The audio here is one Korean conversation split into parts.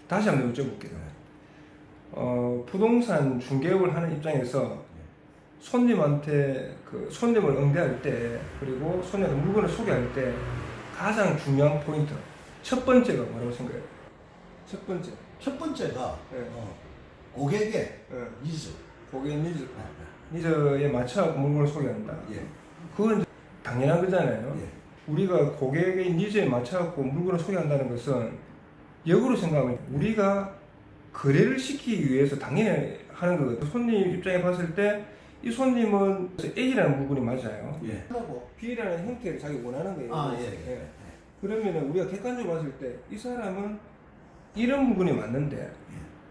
다시 한번 여쭤볼게요. 부동산 중개업을 하는 입장에서 손님한테 손님을 응대할 때, 그리고 손님한테 물건을 소개할 때 가장 중요한 포인트, 첫 번째가 뭐라고 생각해요? 첫 번째가 네. 고객의 네. 니즈, 고객 니즈, 니즈에 맞춰 물건을 소개한다. 예. 그건 당연한 거잖아요. 예. 우리가 고객의 니즈에 맞춰갖고 물건을 소개한다는 것은 역으로 생각하면 우리가 거래를 시키기 위해서 당연히 하는 거거든요. 손님 입장에 봤을 때 이 손님은 A라는 물건이 맞아요. 예. 하고 B라는 형태를 자기 원하는 거예요. 아, 예. 예. 그러면은 우리가 객관적으로 봤을 때 이 사람은 이런 물건이 맞는데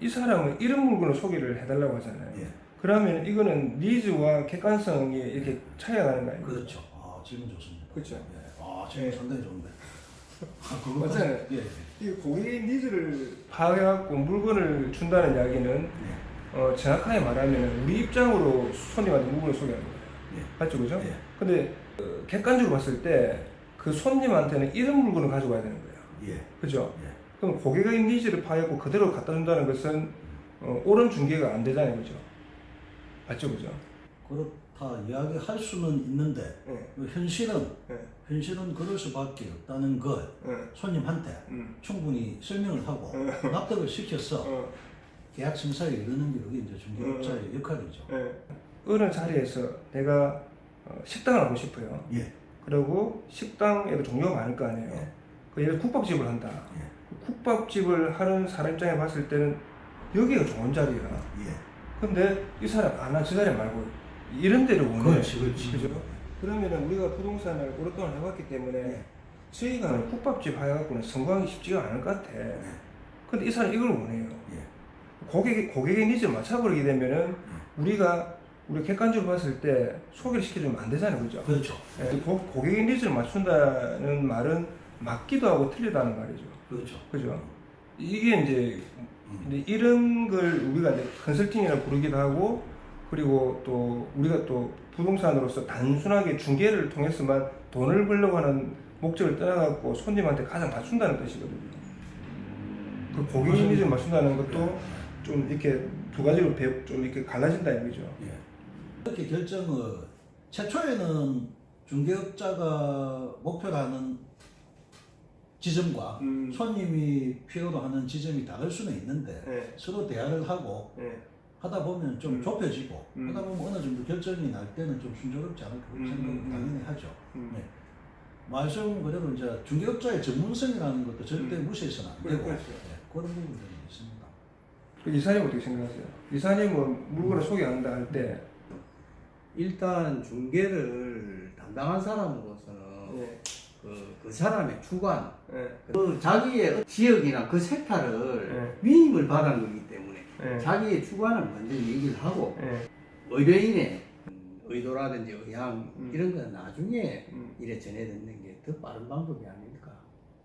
이 사람은 이런 물건을 소개를 해달라고 하잖아요. 예. 그러면 이거는 니즈와 객관성이 이렇게 차이가 나는 거 아닙니까? 그렇죠. 아, 질문 좋습니다. 그렇죠. 예. 아, 질문 예. 상당히 좋은데. 맞잖아요. 예. 이 고객의 니즈를 파악해갖고 물건을 준다는 이야기는 예. 정확하게 말하면 우리 입장으로 손님한테 물건을 소개하는 거예요. 예. 맞죠, 그죠? 예. 근데 객관적으로 봤을 때 그 손님한테는 이런 물건을 가져가야 되는 거예요. 예. 그죠? 예. 그럼 고객의 니즈를 파악하고 그대로 갖다 준다는 것은 옳은 중개가 안 되잖아요, 그죠? 맞죠, 그죠? 그렇다 이야기할 수는 있는데 예. 현실은 예. 현실은 그럴 수밖에 없다는 걸 예. 손님한테 충분히 설명을 하고 납득을 시켜서 계약 성사에 이르는 게 그게 이제 중개업자의 역할이죠. 예. 어느 자리에서 내가 식당을 하고 싶어요. 예. 그리고 식당에도 종류가 많을 거 아니에요. 예. 그 예를 들어 국밥집을 한다. 예. 국밥집을 하는 사람 입장에 봤을 때는 여기가 좋은 자리야. 예. 근데 이 사람 저 자리 말고 이런 데를 원해. 그렇지. 그죠? 그러면은 우리가 부동산을 오랫동안 해봤기 때문에 예. 저희가 국밥집 해갖고는 성공하기 쉽지가 않을 것 같아. 근데 이 사람 이걸 원해요. 예. 고객의 니즈를 맞춰버리게 되면은 우리가 객관적으로 봤을 때 소개를 시켜주면 안 되잖아요, 그죠? 그렇죠. 예, 고객의 니즈를 맞춘다는 말은 맞기도 하고 틀리다는 말이죠. 그렇죠. 그죠? 이게 이제 이런 걸 우리가 이제 컨설팅이라고 부르기도 하고, 그리고 또 우리가 또 부동산으로서 단순하게 중개를 통해서만 돈을 벌려고 하는 목적을 떠나갖고 손님한테 가장 맞춘다는 뜻이거든요. 그 고객의 니즈를 맞춘다는 것도 좀 이렇게 두 가지로 좀 이렇게 갈라진다 이거죠. 예. 이렇게 결정을 최초에는 중개업자가 목표로 하는 지점과 손님이 필요로 하는 지점이 다를 수는 있는데 네. 서로 대화를 하고 네. 하다 보면 좀 좁혀지고 하다 보면 어느 정도 결정이 날 때는 좀 순조롭지 않을까 그런 생각을 당연히 하죠. 네. 말씀 그대로 이제 중개업자의 전문성이라는 것도 절대 무시해서는 안 되고 그렇죠. 네, 그런 부분들이 있습니다. 이사님 어떻게 생각하세요? 이사님은 물건을 소개한다 할 때 일단 중개를 담당한 사람으로서는 네. 그 사람의 주관, 네. 그 자기의 지역이나 그 색깔을 네. 위임을 받은 거기 때문에 네. 자기의 주관을 먼저 얘기를 하고 네. 의뢰인의 의도라든지 의향 이런 건 나중에 음. 이래 전해듣는 게 더 빠른 방법이 아닐까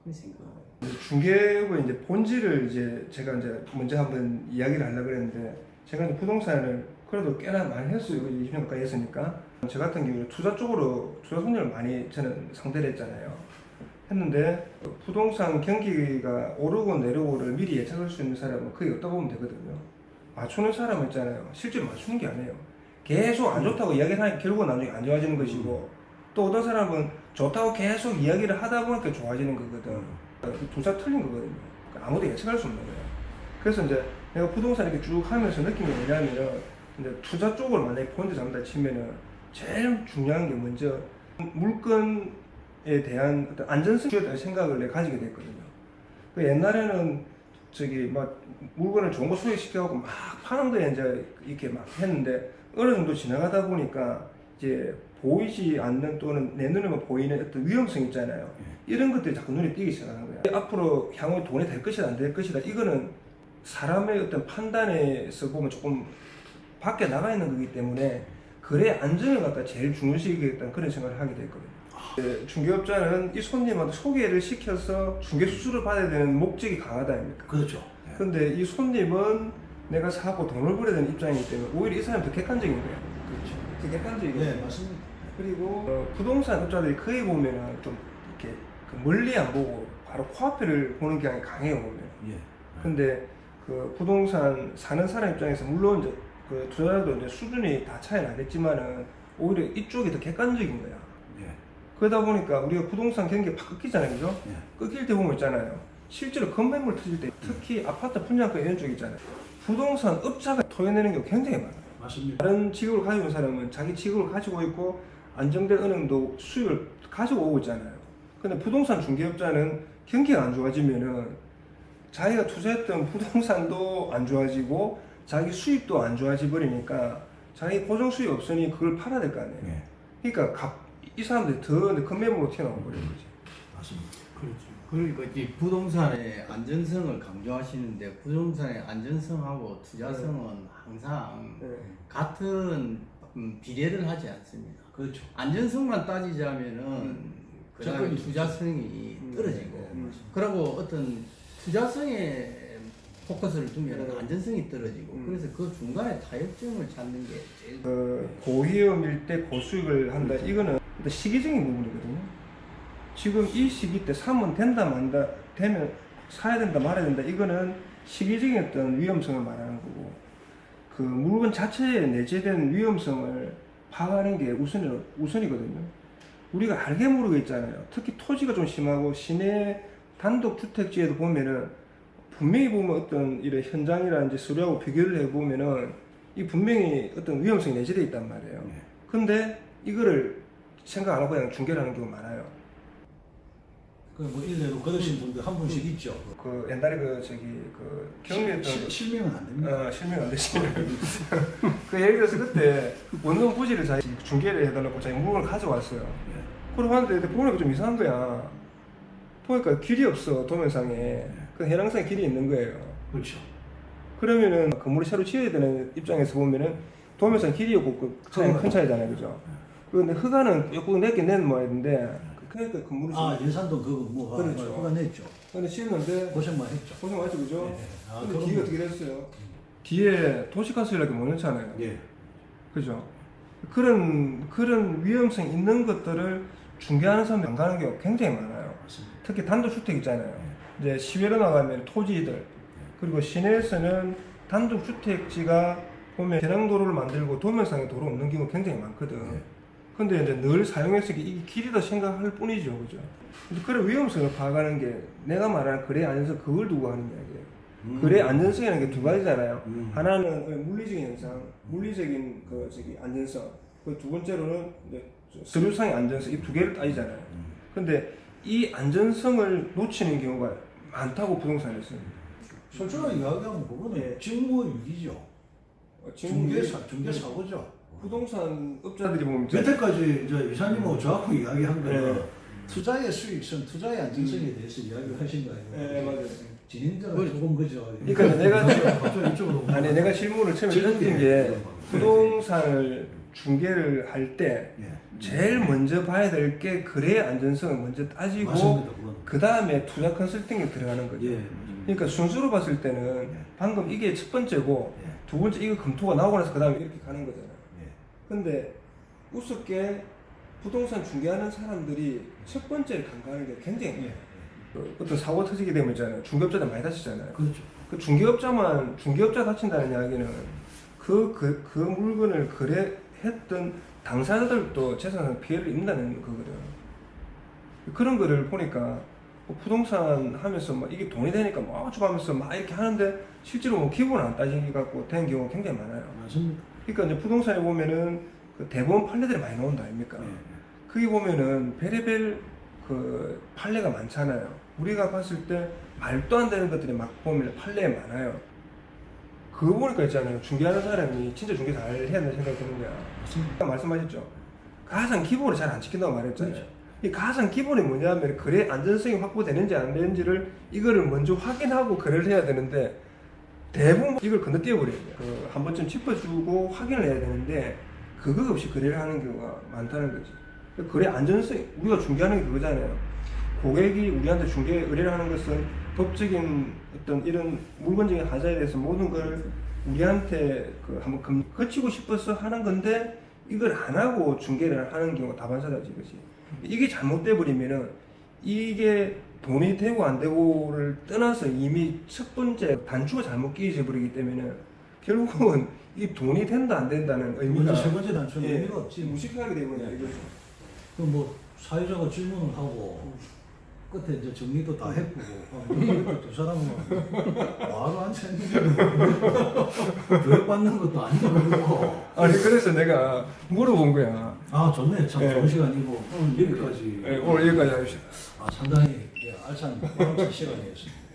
그런 생각을 해요. 중개업의 이제 본질을 이제 제가 이제 먼저 한번 이야기를 하려고 그랬는데, 제가 이제 부동산을 그래도 꽤나 많이 했어요. 20년 가까이 했으니까. 저 같은 경우는 투자 쪽으로 투자 손님을 많이 저는 상대를 했잖아요. 했는데 부동산 경기가 오르고 내리고를 미리 예측할 수 있는 사람은 거의 없다고 보면 되거든요. 맞추는 사람은 있잖아요. 실제로 맞추는 게 아니에요. 계속 안 좋다고 이야기를 하니까 결국은 나중에 안 좋아지는 것이고, 또 어떤 사람은 좋다고 계속 이야기를 하다 보니까 좋아지는 거거든. 둘 다 틀린 거거든요. 그러니까 아무도 예측할 수 없는 거예요. 그래서 이제 내가 부동산 이렇게 쭉 하면서 느낀 게 뭐냐면은, 이제 투자 쪽을 만약에 포인트 잡는다 치면은 제일 중요한 게 먼저 물건에 대한 어떤 안전성에 대한 생각을 내가 가지게 됐거든요. 그 옛날에는 막 물건을 좋은 거 소개시켜갖고 막 파는 거에 이제 이렇게 막 했는데, 어느 정도 지나가다 보니까 이제 보이지 않는 또는 내 눈에만 보이는 어떤 위험성 있잖아요. 이런 것들이 자꾸 눈에 띄기 시작하는 거야. 앞으로 향후 돈이 될 것이다 안 될 것이다, 이거는 사람의 어떤 판단에서 보면 조금 밖에 나가 있는 거기 때문에 거래 안전을 갖다 제일 중요시하겠다는 그런 생각을 하게 됐거든요. 중개업자는 이 손님한테 소개를 시켜서 중개 수수료를 받아야 되는 목적이 강하다 아닙니까? 그렇죠. 근데 이 손님은 내가 사고 돈을 벌어야 되는 입장이기 때문에 오히려 이 사람이 더 객관적인 거예요. 그렇죠. 더 객관적이고. 네, 맞습니다. 그리고 부동산 업자들이 거의 보면은 좀 이렇게 멀리 안 보고 바로 코앞에를 보는 경향이 강해요, 보면. 예. 근데 그 부동산 사는 사람 입장에서 물론 이제 그 투자자도 이제 수준이 다 차이 나겠지만은 오히려 이쪽이 더 객관적인 거야. 예. 그러다 보니까 우리가 부동산 경기가 팍 꺾이잖아요, 그죠? 예. 꺾일 때 보면 있잖아요. 실제로 건매물 터질 때 특히 아파트 분양가 이런 쪽 있잖아요. 부동산 업자가 토해내는 경우가 굉장히 많아요. 맞습니다. 다른 직업을 가지고 있는 사람은 자기 직업을 가지고 있고 안정된 어느 정도 수익을 가지고 오고 있잖아요. 근데 부동산 중개업자는 경기가 안 좋아지면은 자기가 투자했던 부동산도 안 좋아지고 자기 수익도 안 좋아지 버리니까 자기 고정 수익 없으니 그걸 팔아야 될 거 아니에요. 예. 그러니까 이 사람들이 더 큰 매물로 튀어나와 버리는 거지. 맞습니다. 그렇죠. 그러니까 이 부동산의 안전성을 강조하시는데 부동산의 안전성하고 투자성은 항상 네. 같은 비례를 하지 않습니다. 그렇죠. 안전성만 따지자면은 그다음에 접근이 투자성이 떨어지고 네, 그리고 어떤 투자성에 포커스를 두면 안전성이 떨어지고 그래서 그 중간에 타협점을 찾는 게 제일 고위험일 때 고수익을 한다. 이거는 일단 시기적인 부분이거든요. 지금 이 시기 때 사면 된다 만다 되면 사야 된다 말아야 된다. 이거는 시기적인 어떤 위험성을 말하는 거고 그 물건 자체에 내재된 위험성을 파악하는 게 우선이거든요. 우리가 알게 모르게 있잖아요. 특히 토지가 좀 심하고 시내 단독주택지에도 보면은 분명히 보면 어떤 이런 현장이라든지 서류하고 비교를 해보면은 이 분명히 어떤 위험성이 내재되어 있단 말이에요. 네. 근데 이거를 생각 안 하고 그냥 중개를 하는 경우가 많아요. 그뭐 일례로 그러신 분들 한 분씩 있죠. 그 옛날에 그 저기 그 경리했던 실명은 안 됩니다. 실명 안 되시는 그 예를 들어서 그때 원룸 부지를 자기 중개를 해달라고 자기 물건을 가져왔어요. 예. 그러고 하는데 보니까 좀 이상한 거야. 보니까 길이 없어 도면상에. 그 해랑성에 길이 있는 거예요. 그렇죠. 그러면은 건물을 새로 지어야 되는 입장에서 보면은 도면상 길이 없고 그 차이는 큰 차이잖아요, 그죠? 그런데 허가는 조금 내게 낸 모양인데 그러니까 건물을 아 예산도 그거 뭐 그렇죠. 허가 냈죠. 근데 지었는데 고생만 했죠. 고생 많죠, 그죠? 예. 아, 근데 그럼 뒤에 뭐- 어떻게 됐어요? 뒤에 도시가스열이 못 넣잖아요. 예. 그죠? 그런 위험성 있는 것들을 중개하는 사람이 안 가는 경우가 굉장히 많아요. 맞습니다. 특히 단독주택 있잖아요. 이제 시외로 나가면 토지들, 그리고 시내에서는 단독주택지가 보면 대랑도로를 만들고 도면상에 도로 없는 경우가 굉장히 많거든. 네. 근데 이제 늘 사용해서 이게 길이다 생각할 뿐이죠, 그죠? 근데 그런 위험성을 파악하는 게 내가 말하는 거래 안전성 그걸 두고 하는 이야기예요. 거래 안전성이라는 게 두 가지잖아요. 하나는 물리적인 현상, 물리적인 그 저기 안전성. 그 두 번째로는 이제 서류상의 안전성 이 두 개를 따지잖아요. 근데 이 안전성을 놓치는 경우가 많다고 부동산에서. 솔직하게 이야기하면 그거는 예. 직무유기죠. 중개사고죠. 부동산 업자들이 보면 여태까지 이제 이사님하고 저하고 이야기한 거는 네. 투자의 수익성, 투자의 안정성에 대해서 이야기를 하신 거예요. 네, 맞아요. 진행자가 조금 그죠. 그러니까 내가 좀 이쪽으로 아니 내가 질문을 처음에 던진 게 부동산을 중개를 할 때 예. 제일 먼저 봐야 될 게 거래의 안전성을 먼저 따지고 맞습니다. 그건. 그 다음에 투자 컨설팅에 들어가는 거죠. 예. 그러니까 순수로 봤을 때는 방금 이게 첫 번째고 예. 두 번째 이거 검토가 나오고 나서 그 다음에 이렇게 가는 거잖아요. 예. 근데 우습게 부동산 중개하는 사람들이 첫 번째를 간과하는 게 굉장히 많아요. 그 어떤 사고 터지게 되면 있잖아요. 중개업자들 많이 다치잖아요. 그렇죠. 그 중개업자 다친다는 이야기는 그 물건을 거래했던 당사자들도 재산상 피해를 입는다는 거거든. 그런 거를 보니까 부동산 하면서 막 이게 돈이 되니까 막 주고하면서 막 이렇게 하는데 실제로 뭐 기본 안 따지게 갖고 된 경우가 굉장히 많아요. 맞습니다. 그러니까 이제 부동산에 보면은 그 대법원 판례들이 많이 나온다 아닙니까? 예. 거기 보면은 별의별 그 판례가 많잖아요. 우리가 봤을 때 말도 안 되는 것들이 막 보면 판례에 많아요. 그거 보니까 있잖아요. 중개하는 사람이 진짜 중개 잘 해야 된다는 생각이 드는 거야. 맞습니다. 말씀하셨죠? 가장 기본을 잘 안 지킨다고 말했잖아요. 그렇죠. 이 가장 기본이 뭐냐면 거래 안전성이 확보되는지 안 되는지를 이거를 먼저 확인하고 거래를 해야 되는데 대부분 이걸 건너뛰어 버려요. 한 번쯤 짚어주고 확인을 해야 되는데 그거 없이 거래를 하는 경우가 많다는 거지. 거래 안전성 우리가 중개하는 게 그거잖아요. 고객이 우리한테 중개 의뢰를 하는 것은 법적인 어떤 이런 물건적인 하자에 대해서 모든 걸 우리한테 한번 거치고 싶어서 하는 건데 이걸 안 하고 중개를 하는 경우가 다반사다지, 그렇지? 이게 잘못돼 버리면은 이게 돈이 되고 안 되고를 떠나서 이미 첫 번째 단추가 잘못 끼어져 버리기 때문에 결국은 이 돈이 된다 안 된다는 의미가 먼저 세 번째 단추는 예, 의미가 없지. 무식하게 되거든요. 이거죠. 그뭐 사회자가 질문을 하고 끝에 이제 정리도 다 해보고 이렇게 두 사람은 바로 앉아있는 교육받는 것도 아니고 아니 그래서 내가 물어본 거야. 아 좋네 참 예. 좋은 시간이고 오늘 여기까지 예, 오늘 여기까지 하십시오. 아 상당히 알찬 시간이었습니다.